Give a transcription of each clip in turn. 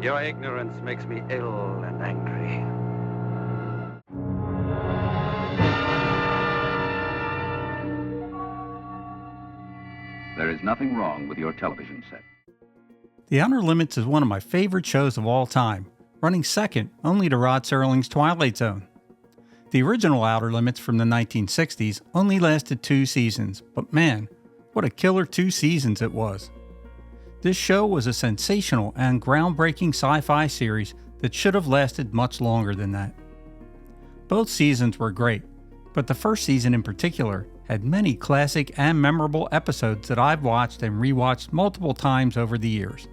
Your ignorance makes me ill and angry. There is nothing wrong with your television set. The Outer Limits is one of my favorite shows of all time, running second only to Rod Serling's Twilight Zone. The original Outer Limits from the 1960s only lasted 2 seasons, but man, what a killer 2 seasons it was. This show was a sensational and groundbreaking sci-fi series that should have lasted much longer than that. Both seasons were great, but the first season in particular had many classic and memorable episodes that I've watched and rewatched multiple times over the years.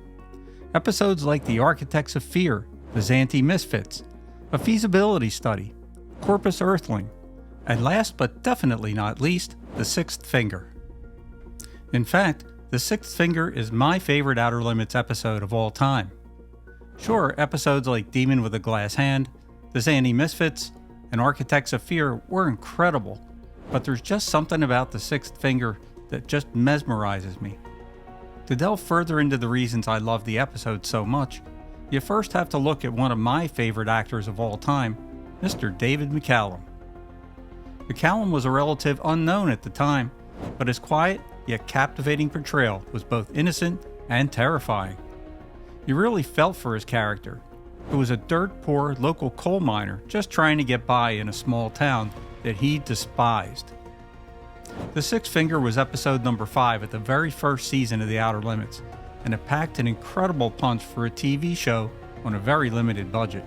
Episodes like The Architects of Fear, The Xanthi Misfits, A Feasibility Study, Corpus Earthling, and last but definitely not least, The Sixth Finger. In fact, The Sixth Finger is my favorite Outer Limits episode of all time. Sure, episodes like Demon with a Glass Hand, The Xanthi Misfits, and Architects of Fear were incredible, but there's just something about The Sixth Finger that just mesmerizes me. To delve further into the reasons I love the episode so much, you first have to look at one of my favorite actors of all time, Mr. David McCallum. McCallum was a relative unknown at the time, but his quiet yet captivating portrayal was both innocent and terrifying. You really felt for his character, who was a dirt-poor local coal miner just trying to get by in a small town that he despised. The Sixth Finger was episode number 5 at the very first season of The Outer Limits, and it packed an incredible punch for a TV show on a very limited budget.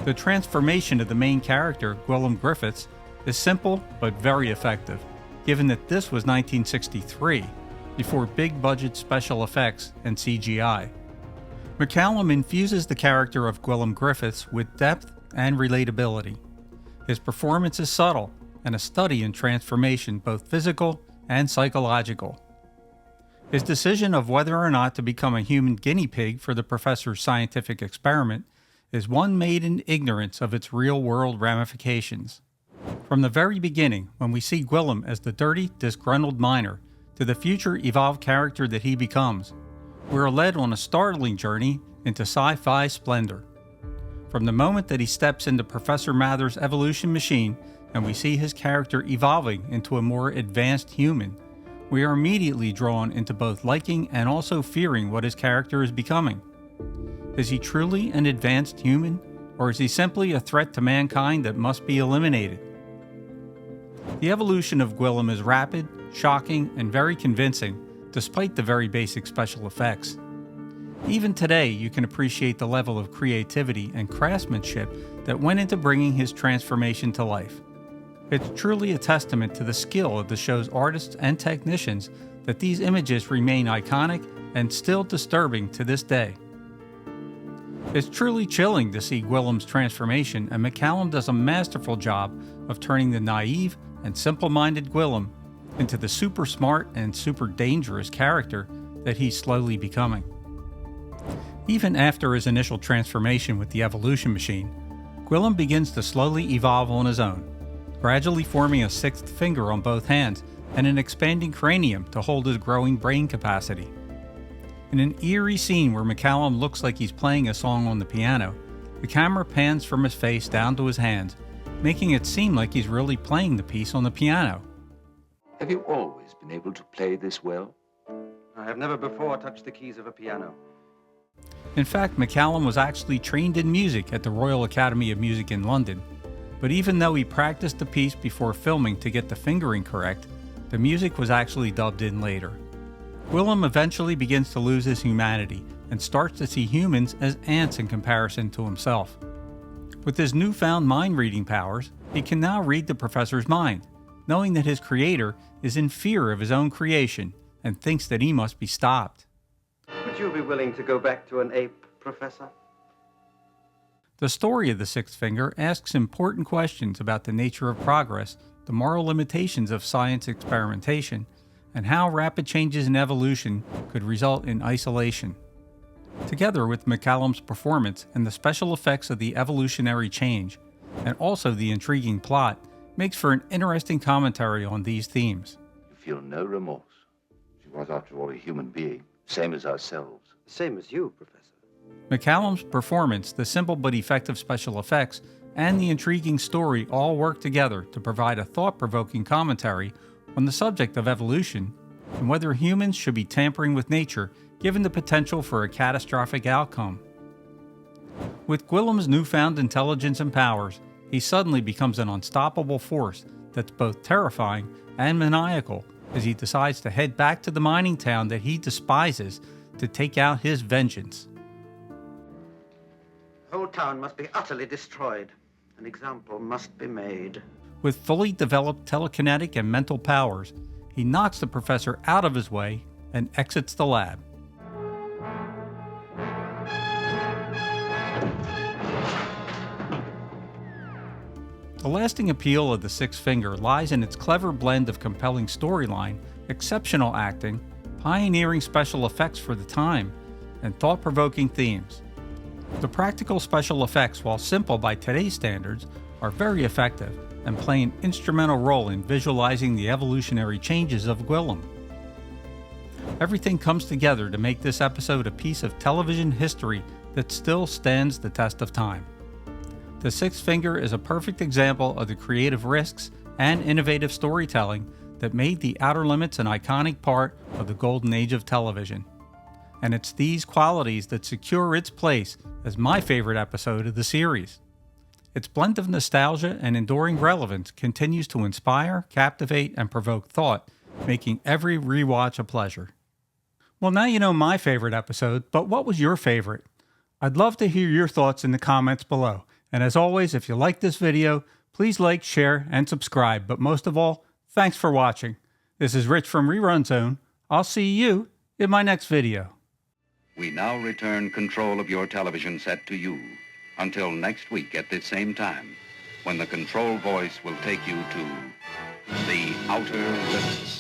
The transformation of the main character, Gwillem Griffiths, is simple but very effective, given that this was 1963, before big-budget special effects and CGI. McCallum infuses the character of Gwillem Griffiths with depth and relatability. His performance is subtle and a study in transformation, both physical and psychological. His decision of whether or not to become a human guinea pig for the professor's scientific experiment is one made in ignorance of its real-world ramifications. From the very beginning, when we see Gwillem as the dirty, disgruntled miner, to the future evolved character that he becomes, we are led on a startling journey into sci-fi splendor. From the moment that he steps into Professor Mather's evolution machine and we see his character evolving into a more advanced human, we are immediately drawn into both liking and also fearing what his character is becoming. Is he truly an advanced human, or is he simply a threat to mankind that must be eliminated? The evolution of Gwillem is rapid, shocking, and very convincing, despite the very basic special effects. Even today, you can appreciate the level of creativity and craftsmanship that went into bringing his transformation to life. It's truly a testament to the skill of the show's artists and technicians that these images remain iconic and still disturbing to this day. It's truly chilling to see Gwillem's transformation, and McCallum does a masterful job of turning the naive and simple-minded Gwillem into the super smart and super dangerous character that he's slowly becoming. Even after his initial transformation with the evolution machine, Gwillem begins to slowly evolve on his own, gradually forming a sixth finger on both hands and an expanding cranium to hold his growing brain capacity. In an eerie scene where McCallum looks like he's playing a song on the piano, the camera pans from his face down to his hands, making it seem like he's really playing the piece on the piano. Have you always been able to play this well? I have never before touched the keys of a piano. In fact, McCallum was actually trained in music at the Royal Academy of Music in London, but even though he practiced the piece before filming to get the fingering correct, the music was actually dubbed in later. Gwillem eventually begins to lose his humanity and starts to see humans as ants in comparison to himself. With his newfound mind-reading powers, he can now read the professor's mind, knowing that his creator is in fear of his own creation and thinks that he must be stopped. Would you be willing to go back to an ape, Professor? The story of the Sixth Finger asks important questions about the nature of progress, the moral limitations of science experimentation, and how rapid changes in evolution could result in isolation. Together with McCallum's performance and the special effects of the evolutionary change, and also the intriguing plot, makes for an interesting commentary on these themes. You feel no remorse. She was, after all, a human being, same as ourselves. Same as you, Professor. McCallum's performance, the simple but effective special effects, and the intriguing story all work together to provide a thought-provoking commentary on the subject of evolution and whether humans should be tampering with nature given the potential for a catastrophic outcome. With Gwillem's newfound intelligence and powers, he suddenly becomes an unstoppable force that's both terrifying and maniacal as he decides to head back to the mining town that he despises to take out his vengeance. The whole town must be utterly destroyed. An example must be made. With fully developed telekinetic and mental powers, he knocks the professor out of his way and exits the lab. The lasting appeal of The Sixth Finger lies in its clever blend of compelling storyline, exceptional acting, pioneering special effects for the time, and thought-provoking themes. The practical special effects, while simple by today's standards, are very effective and play an instrumental role in visualizing the evolutionary changes of Gwillem. Everything comes together to make this episode a piece of television history that still stands the test of time. The Sixth Finger is a perfect example of the creative risks and innovative storytelling that made The Outer Limits an iconic part of the golden age of television. And it's these qualities that secure its place as my favorite episode of the series. Its blend of nostalgia and enduring relevance continues to inspire, captivate, and provoke thought, making every rewatch a pleasure. Well, now you know my favorite episode, but what was your favorite? I'd love to hear your thoughts in the comments below. And as always, if you like this video, please like, share, and subscribe. But most of all, thanks for watching. This is Rich from Rerun Zone. I'll see you in my next video. We now return control of your television set to you until next week at this same time, when the control voice will take you to the Outer Limits.